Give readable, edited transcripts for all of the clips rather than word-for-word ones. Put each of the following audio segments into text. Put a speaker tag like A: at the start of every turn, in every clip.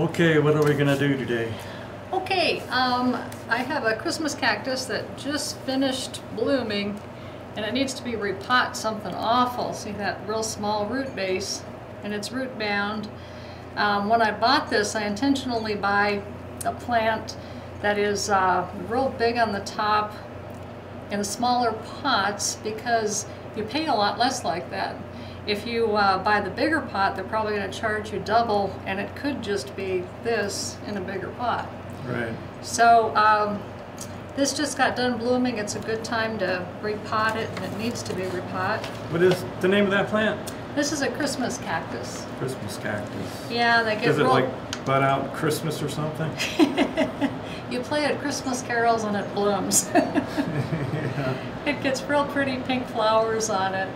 A: Okay, what are we gonna do today?
B: Okay, I have a Christmas cactus that just finished blooming and it needs to be repotted something awful. See that real small root base, and it's root bound. When I bought this, I intentionally buy a plant that is real big on the top in smaller pots because you pay a lot less like that. If you buy the bigger pot, they're probably going to charge you double, and it could just be this in a bigger pot.
A: Right.
B: So this just got done blooming. It's a good time to repot it, and it needs to be repotted.
A: What is the name of that plant?
B: This is a Christmas cactus.
A: Christmas cactus.
B: Yeah, they get
A: Does it
B: real...
A: like bud out Christmas or something?
B: You play at Christmas carols and it blooms.
A: Yeah.
B: It gets real pretty pink flowers on it.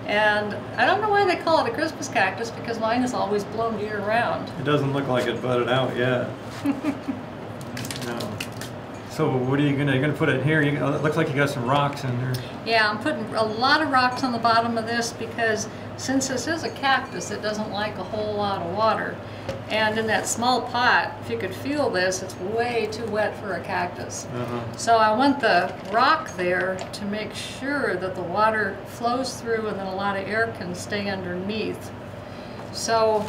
B: And I don't know why they call it a Christmas cactus, because mine has always bloomed year round.
A: It doesn't look like it budded out yet. No. So what are you gonna put it here? It looks like you got some rocks in there.
B: Yeah, I'm putting a lot of rocks on the bottom of this because since this is a cactus, it doesn't like a whole lot of water. And in that small pot, if you could feel this, it's way too wet for a cactus. So I want the rock there to make sure that the water flows through and then a lot of air can stay underneath. So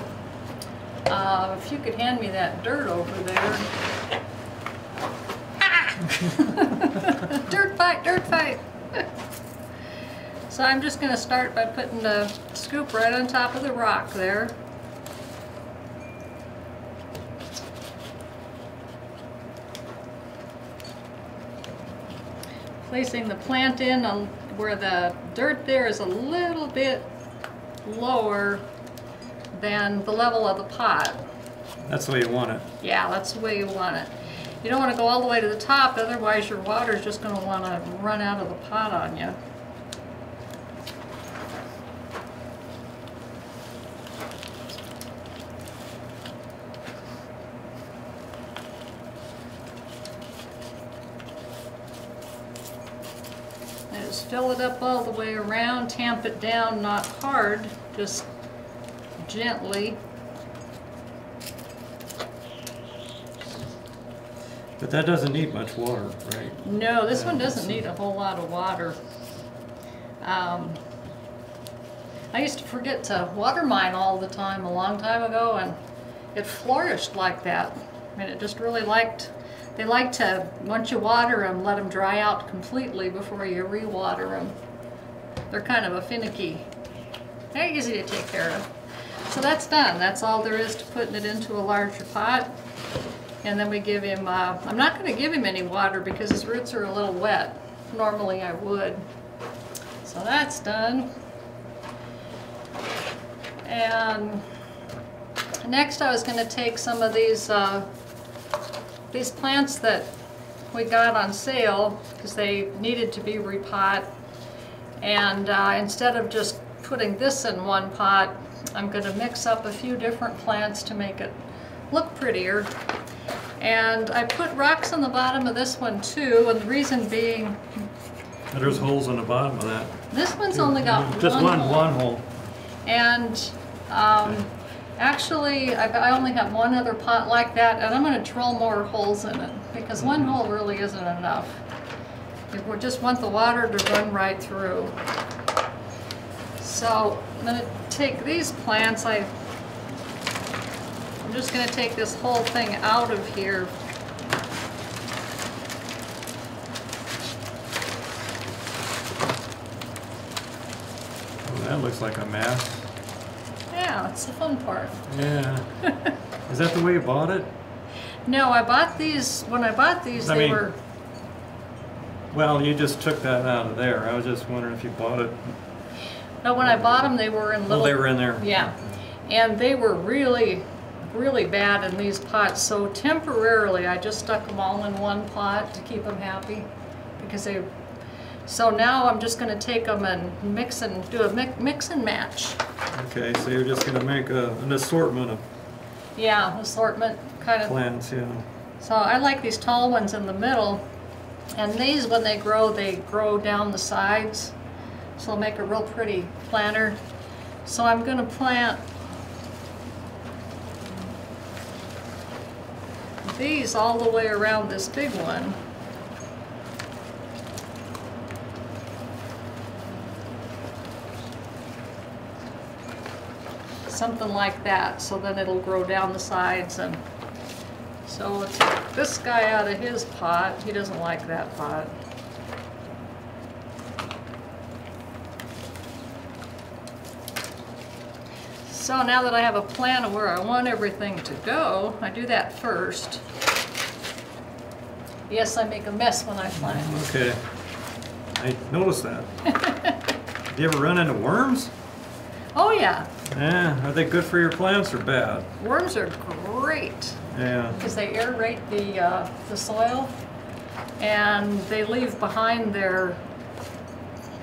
B: if you could hand me that dirt over there. Ah! Dirt fight, dirt fight. So I'm just going to start by putting the scoop right on top of the rock there. Placing the plant in on where the dirt there is a little bit lower than the level of the pot.
A: That's the way you want it.
B: Yeah, that's the way you want it. You don't want to go all the way to the top, otherwise your water is just going to want to run out of the pot on you. Just fill it up all the way around, tamp it down, not hard, just gently.
A: But that doesn't need much water, right?
B: No, this one doesn't need a whole lot of water. I used to forget to water mine all the time a long time ago, and it flourished like that. I mean, it just really liked, they like to, once you water them, let them dry out completely before you re-water them. They're kind of a finicky. They're easy to take care of. So that's done. That's all there is to putting it into a larger pot. And then we give him, I'm not going to give him any water because his roots are a little wet. Normally I would. So that's done. And next I was going to take some of these plants that we got on sale because they needed to be repotted. And instead of just putting this in one pot, I'm going to mix up a few different plants to make it look prettier. And I put rocks on the bottom of this one too, and the reason being...
A: There's holes on the bottom of that.
B: This one's only got
A: just one hole.
B: And actually, I only have one other pot like that, and I'm going to drill more holes in it, because one hole really isn't enough. We just want the water to run right through. So I'm going to take these plants, I'm just going to take this whole thing out of here.
A: Oh, that looks like a mess.
B: Yeah, it's the fun part.
A: Yeah. Is that the way you bought it?
B: No, I bought these, when I bought these, they were...
A: Well, you just took that out of there. I was just wondering if you bought it.
B: No, when I bought them, they were in little...
A: Oh, they were in there.
B: Yeah. And they were really bad in these pots, so temporarily I just stuck them all in one pot to keep them happy, because they... So now I'm just going to take them and mix and do a mix and match.
A: Okay, so you're just going to make an assortment of...
B: Yeah, assortment kind of...
A: plants, yeah.
B: So I like these tall ones in the middle, and these, when they grow down the sides, so they'll make a real pretty planter. So I'm going to plant these all the way around this big one. Something like that, so then it'll grow down the sides. And so let's take this guy out of his pot. He doesn't like that pot. So now that I have a plan of where I want everything to go, I do that first. Yes, I make a mess when I plant.
A: Okay. I noticed that. Do you ever run into worms?
B: Oh yeah.
A: Yeah. Are they good for your plants or bad?
B: Worms are great.
A: Yeah.
B: Because they aerate the soil, and they leave behind their,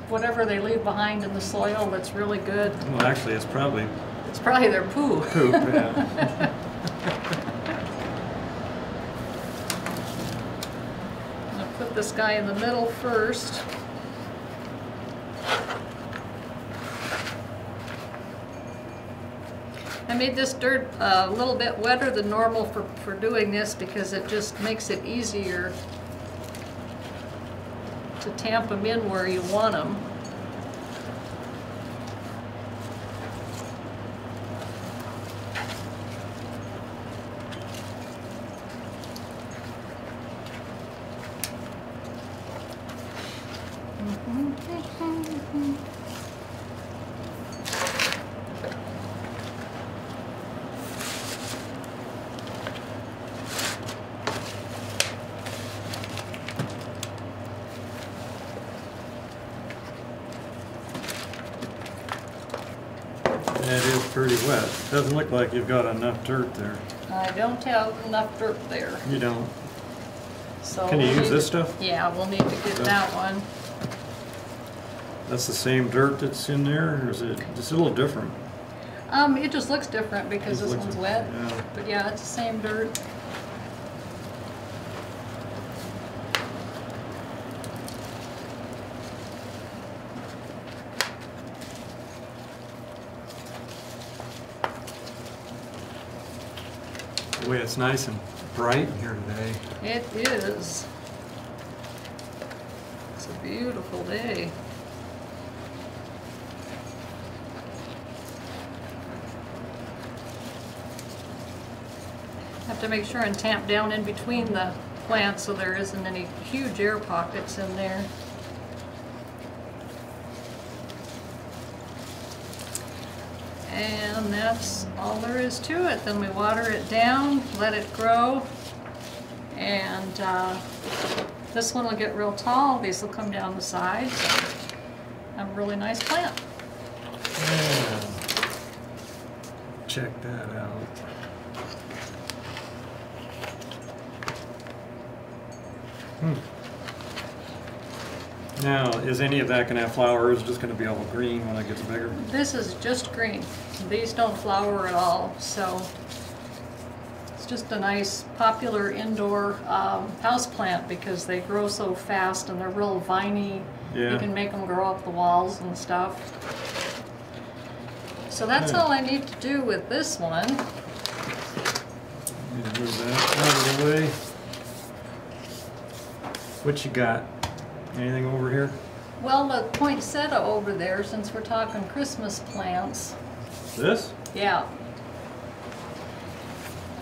B: whatever they leave behind in the soil that's really good.
A: Well, actually, it's probably
B: Their poo.
A: poop. Yeah.
B: I'll put this guy in the middle first. I made this dirt a little bit wetter than normal for doing this because it just makes it easier to tamp them in where you want them.
A: It is pretty wet. Doesn't look like you've got enough dirt there.
B: I don't have enough dirt there.
A: You don't.
B: So
A: Can you
B: we'll
A: use
B: need
A: this
B: to-
A: stuff?
B: Yeah, we'll need to get that one.
A: That's the same dirt that's in there, or is it just a little different?
B: It just looks different because
A: Just
B: this
A: looks-
B: one's wet.
A: yeah.
B: But yeah, it's the same dirt.
A: Boy, it's nice and bright in here today.
B: It is. It's a beautiful day. Have to make sure and tamp down in between the plants so there isn't any huge air pockets in there. And that's all there is to it. Then we water it down, let it grow, and this one will get real tall. These will come down the sides. Have a really nice plant.
A: Yeah. Check that out. Now, is any of that going to have flowers? Just going to be all green when it gets bigger?
B: This is just green. These don't flower at all, so it's just a nice popular indoor house plant because they grow so fast and they're real viney.
A: Yeah.
B: You can make them grow up the walls and stuff. So that's all I need to do with this one.
A: Need to move that out of the way. What you got? Anything over here?
B: Well, the poinsettia over there, since we're talking Christmas plants.
A: This?
B: Yeah.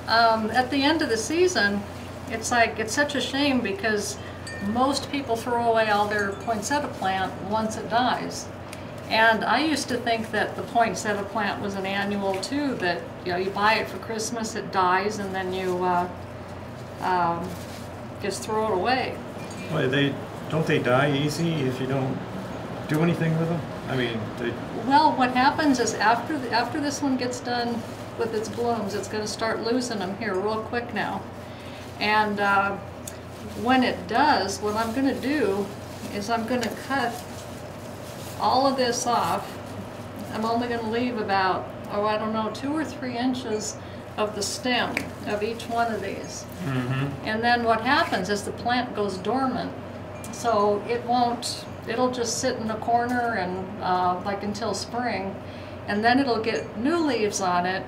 B: At the end of the season, it's such a shame because most people throw away all their poinsettia plant once it dies. And I used to think that the poinsettia plant was an annual too, that you buy it for Christmas, it dies, and then you just throw it away.
A: Well, don't they die easy if you don't do anything with them? I mean,
B: Well, what happens is after this one gets done with its blooms, it's going to start losing them here real quick now. And when it does, what I'm going to do is I'm going to cut all of this off. I'm only going to leave about, I don't know, 2 or 3 inches of the stem of each one of these.
A: Mm-hmm.
B: And then what happens is the plant goes dormant, so it'll just sit in a corner and like until spring, and then it'll get new leaves on it,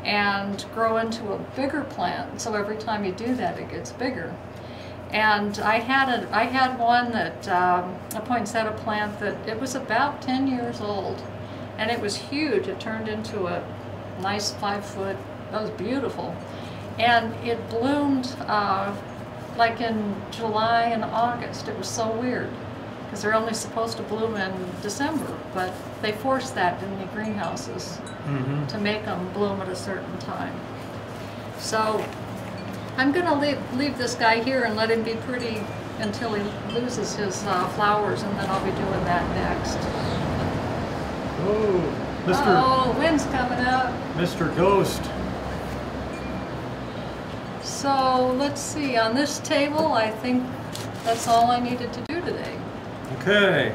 B: and grow into a bigger plant. So every time you do that, it gets bigger. And I had one that a poinsettia plant that it was about 10 years old, and it was huge. It turned into a nice 5-foot. That was beautiful, and it bloomed like in July and August. It was so weird because they're only supposed to bloom in December, but they force that in the greenhouses to make them bloom at a certain time. So I'm going to leave this guy here and let him be pretty until he loses his flowers, and then I'll be doing that next.
A: Oh, Mr.
B: Oh, wind's coming up.
A: Mr. Ghost.
B: So let's see, on this table, I think that's all I needed to do today.
A: Okay.